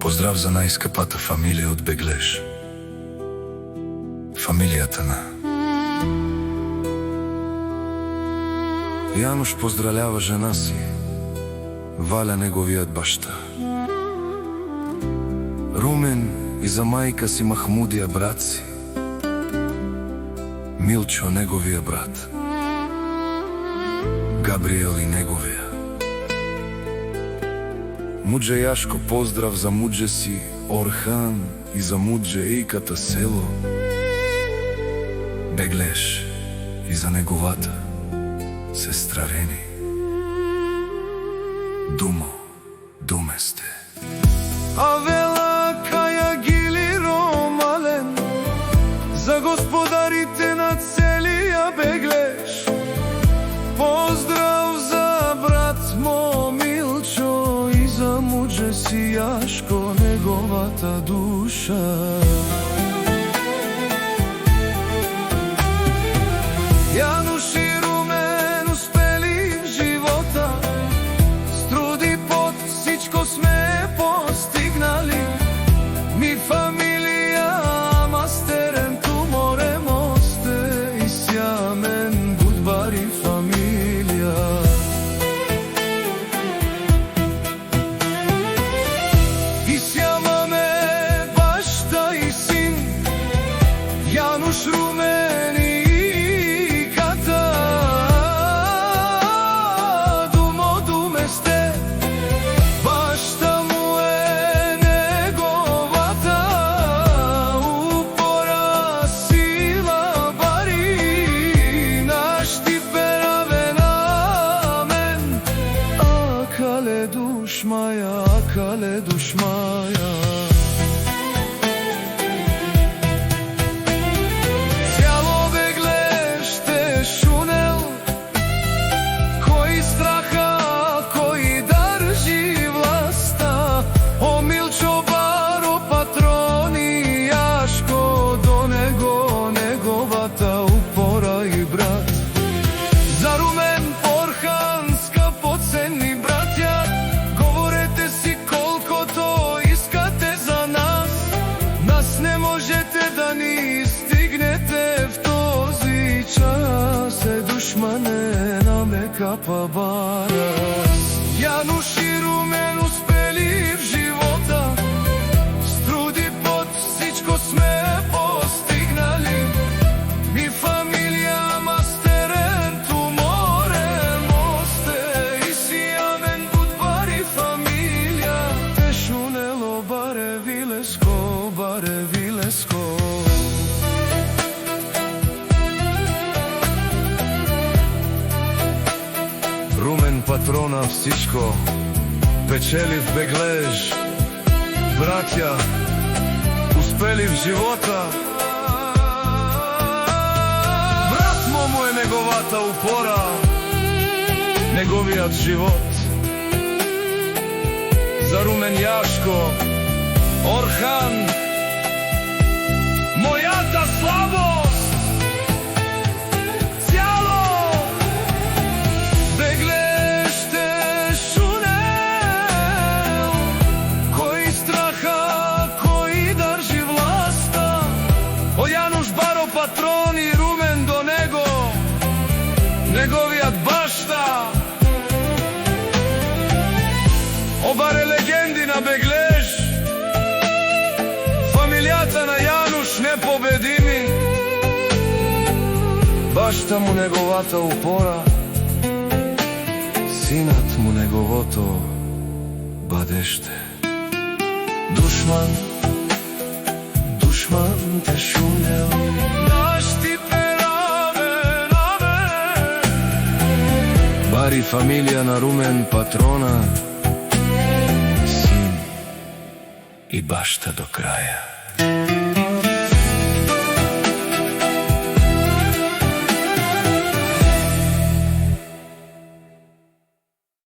Поздрав за најскапата фамилија од Беглеж. Фамилијата на Јануш поздравлява жена си, Валя неговиот башта. Румен и за мајка си Махмудија брат си, Милчо неговиот брат, Габриел и неговија. Муџе Јашко поздрав за муџе си Орхан и за муџе Иката село Беглеж и за неговата сестра Рени. Думо, думесте. Авела каја гили ромален за господарите на целија Беглеж. Поздрав за брат мо Милчо и за муџе си Јашко неговата душа. Јануш и Румен успели в живота, с труд и пот всичко сме постигнали. Ми фамилија мастерен ту море мосте и сјамен будбари фамилија. И сјамаме башта и син, Јануш, Румен и Акале душ маја. Цјало Беглеж те шунел, кој страха, кој држи власта. О Милчо баро патрони, Јашко до него неговата упора и брат. За Румен Орхан скапоценни братја, не можете да ни стигнете в този час. Душмане на ме капа барас. Јануш и Румен успели в живота, с труд и пот всичко сме постигнали. Ми фамилија мастерен ту море мосте и сјамен будбари фамилија. Те шунело баре вилеско, баре вилеско. Румен патрона всичко печели в Беглеж. Браќа успели в живота, брат му е неговата упора, неговиот живот. За Румен Јашко, Орхан, мојата слабост. Цјало Беглеж те шунел, кој страха, кој држи власта. О Јануш баро патрони, Румен до него неговиот башта. Обаре легенди на Беглеж, фамилијата на Јануш непобедими. Башта му неговата упора, синат му неговото бадеште. Душман, душман те шунел, наш ти пераве наве. Бари фамилија на Румен патрона, син и башта до краја.